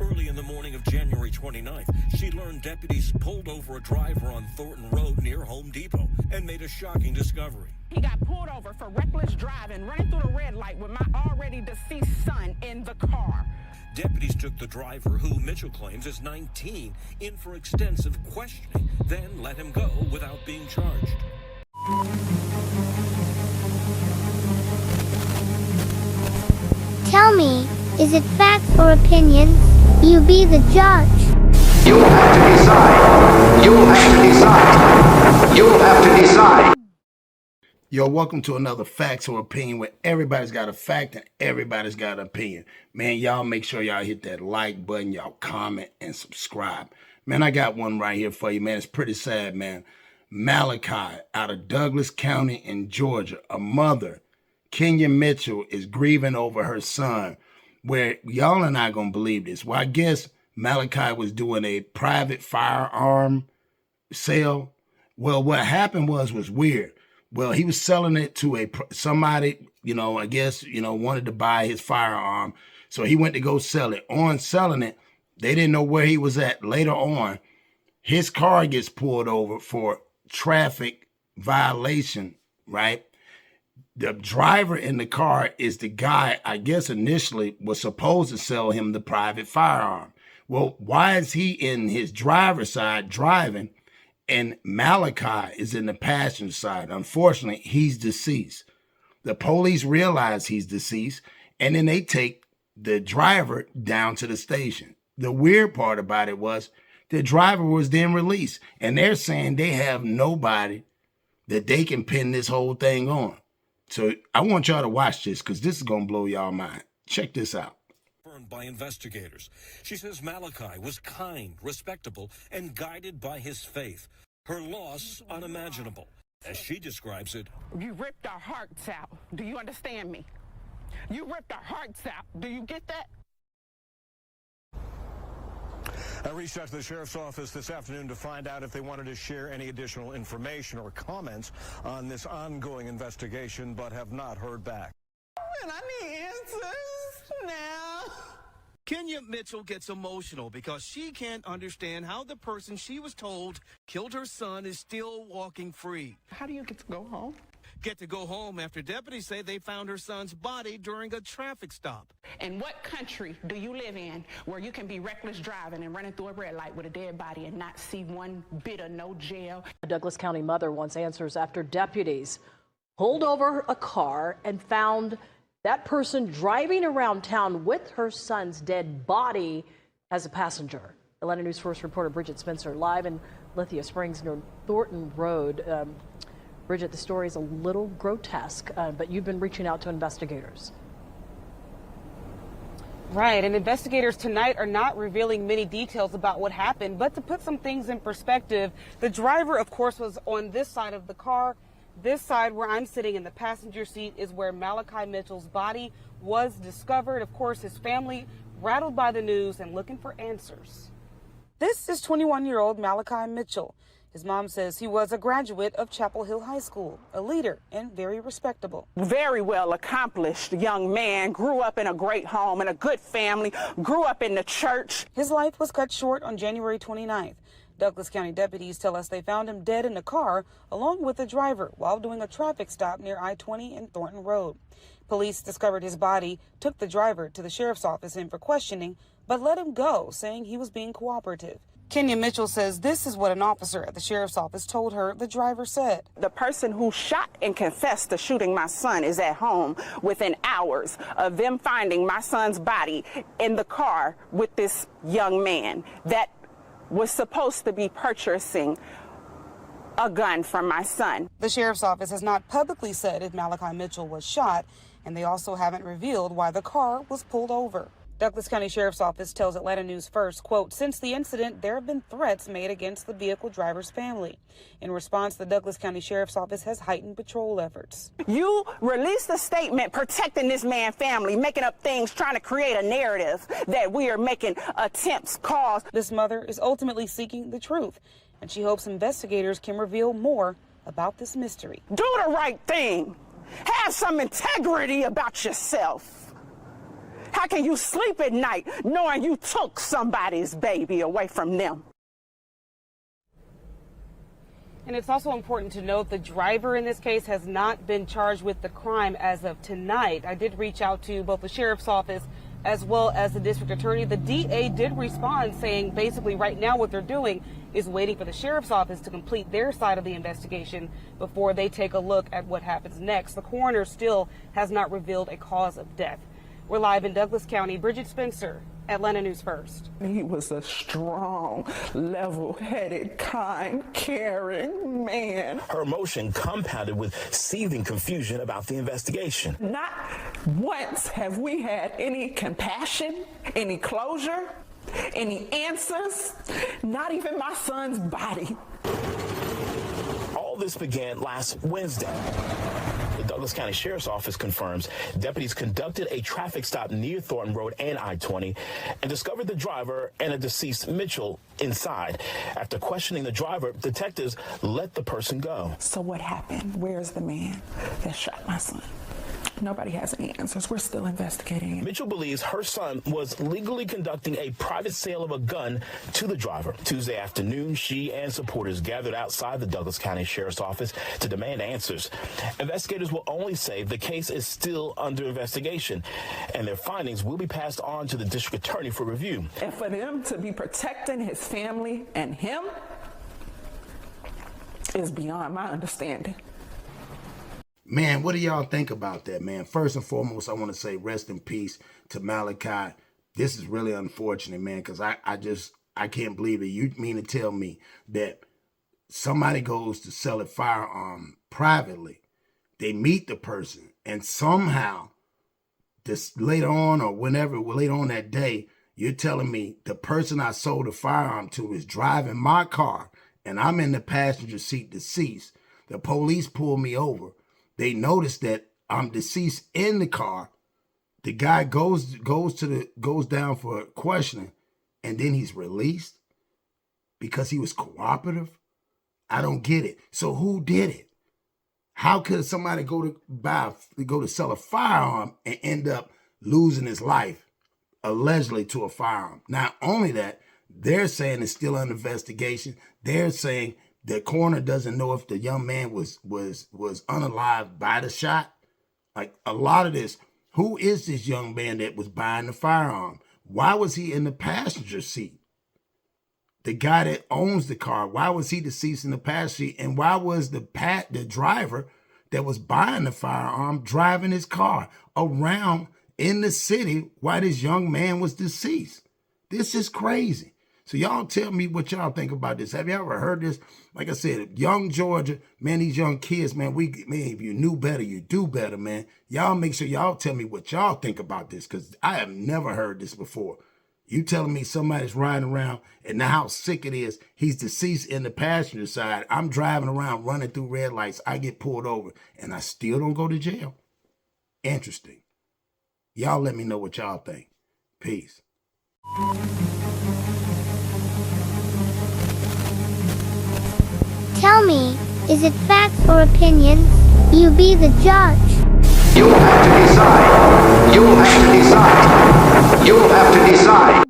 Early in the morning of January 29th, she learned deputies pulled over a driver on Thornton Road near Home Depot and made a shocking discovery. He got pulled over for reckless driving, running through the red light with my already deceased son in the car. Deputies took the driver, who Mitchell claims is 19, in for extensive questioning, then let him go without being charged. Tell me, is it facts or opinions? You be the judge. You'll have to decide. You'll have to decide. You'll have to decide. Yo, welcome to another Facts or Opinion where everybody's got a fact and everybody's got an opinion. Man, y'all make sure y'all hit that like button, y'all comment and subscribe. Man, I got one right here for you, man. It's pretty sad, man. Malachi out of Douglas County in Georgia, a mother, Kenya Mitchell, is grieving over her son, where y'all are not going to believe this. Well, I guess Malachi was doing a private firearm sale. Well, what happened was weird. Well, he was selling it to somebody, I guess, wanted to buy his firearm. So he went to go sell it. On selling it, they didn't know where he was at. Later on, his car gets pulled over for traffic violation, right? The driver in the car is the guy, I guess initially was supposed to sell him the private firearm. Well, why is he in his driver's side driving and Malachi is in the passenger side? Unfortunately, he's deceased. The police realize he's deceased, and then they take the driver down to the station. The weird part about it was the driver was then released, and they're saying they have nobody that they can pin this whole thing on. So I want y'all to watch this because this is going to blow y'all mind. Check this out. By investigators. She says Malachi was kind, respectable, and guided by his faith. Her loss unimaginable. As she describes it, You ripped our hearts out. Do you understand me? You ripped our hearts out. Do you get that? I reached out to the sheriff's office this afternoon to find out if they wanted to share any additional information or comments on this ongoing investigation, but have not heard back. And I need answers now. Kenya Mitchell gets emotional because she can't understand how the person she was told killed her son is still walking free. How do you get to go home? Get to go home after deputies say they found her son's body during a traffic stop. In what country do you live in where you can be reckless driving and running through a red light with a dead body and not see one bit of no jail? A Douglas County mother wants answers after deputies pulled over a car and found that person driving around town with her son's dead body as a passenger. Atlanta News First reporter Bridget Spencer live in Lithia Springs near Thornton Road. Bridget, the story is a little grotesque, but you've been reaching out to investigators. Right, and investigators tonight are not revealing many details about what happened, but to put some things in perspective, the driver, of course, was on this side of the car. This side where I'm sitting in the passenger seat is where Malachi Mitchell's body was discovered. Of course, his family rattled by the news and looking for answers. This is 21-year-old Malachi Mitchell. His mom says he was a graduate of Chapel Hill High School, a leader and very respectable. Very well accomplished young man, grew up in a great home, in a good family, grew up in the church. His life was cut short on January 29th. Douglas County deputies tell us they found him dead in the car along with the driver while doing a traffic stop near I-20 and Thornton Road. Police discovered his body, took the driver to the sheriff's office in for questioning, but let him go, saying he was being cooperative. Kenya Mitchell says this is what an officer at the sheriff's office told her the driver said. The person who shot and confessed to shooting my son is at home within hours of them finding my son's body in the car with this young man that was supposed to be purchasing a gun from my son. The sheriff's office has not publicly said if Malachi Mitchell was shot, and they also haven't revealed why the car was pulled over. Douglas County Sheriff's Office tells Atlanta News First, quote, since the incident, there have been threats made against the vehicle driver's family. In response, the Douglas County Sheriff's Office has heightened patrol efforts. You released a statement protecting this man's family, making up things, trying to create a narrative that we are making attempts, calls. This mother is ultimately seeking the truth, and she hopes investigators can reveal more about this mystery. Do the right thing. Have some integrity about yourself. How can you sleep at night knowing you took somebody's baby away from them? And it's also important to note the driver in this case has not been charged with the crime as of tonight. I did reach out to both the sheriff's office as well as the district attorney. The DA did respond saying basically right now what they're doing is waiting for the sheriff's office to complete their side of the investigation before they take a look at what happens next. The coroner still has not revealed a cause of death. We're live in Douglas County. Bridget Spencer, Atlanta News First. He was a strong, level-headed, kind, caring man. Her emotion compounded with seething confusion about the investigation. Not once have we had any compassion, any closure, any answers, not even my son's body. All this began last Wednesday. The Douglas County Sheriff's Office confirms deputies conducted a traffic stop near Thornton Road and I-20 and discovered the driver and a deceased Mitchell inside. After questioning the driver, detectives let the person go. So what happened? Where's the man that shot my son? Nobody has any answers. We're still investigating it. Mitchell believes her son was legally conducting a private sale of a gun to the driver. Tuesday afternoon, she and supporters gathered outside the Douglas County Sheriff's Office to demand answers. Investigators will only say the case is still under investigation, and their findings will be passed on to the district attorney for review. And for them to be protecting his family and him is beyond my understanding. Man, what do y'all think about that, man? First and foremost, I want to say rest in peace to Malachi. This is really unfortunate, man, because I can't believe it. You mean to tell me that somebody goes to sell a firearm privately, they meet the person, and somehow this later on or whenever, later on that day, you're telling me the person I sold the firearm to is driving my car and I'm in the passenger seat deceased. The police pull me over. They notice that I'm deceased in the car. The guy goes down for questioning, and then he's released because he was cooperative. I don't get it. So who did it? How could somebody go to sell a firearm and end up losing his life allegedly to a firearm? Not only that, they're saying it's still under investigation. They're saying the coroner doesn't know if the young man was unalived by the shot. Like a lot of this, who is this young man that was buying the firearm? Why was he in the passenger seat? The guy that owns the car, why was he deceased in the passenger seat? And why was the driver that was buying the firearm driving his car around in the city while this young man was deceased? This is crazy. So y'all tell me what y'all think about this. Have you ever heard this? Like I said, young Georgia, man, these young kids, man, if you knew better, you do better, man. Y'all make sure y'all tell me what y'all think about this, because I have never heard this before. You telling me somebody's riding around and now how sick it is. He's deceased in the passenger side. I'm driving around running through red lights. I get pulled over and I still don't go to jail. Interesting. Y'all let me know what y'all think. Peace. Tell me, is it facts or opinions? You be the judge. You'll have to decide. You'll have to decide. You'll have to decide.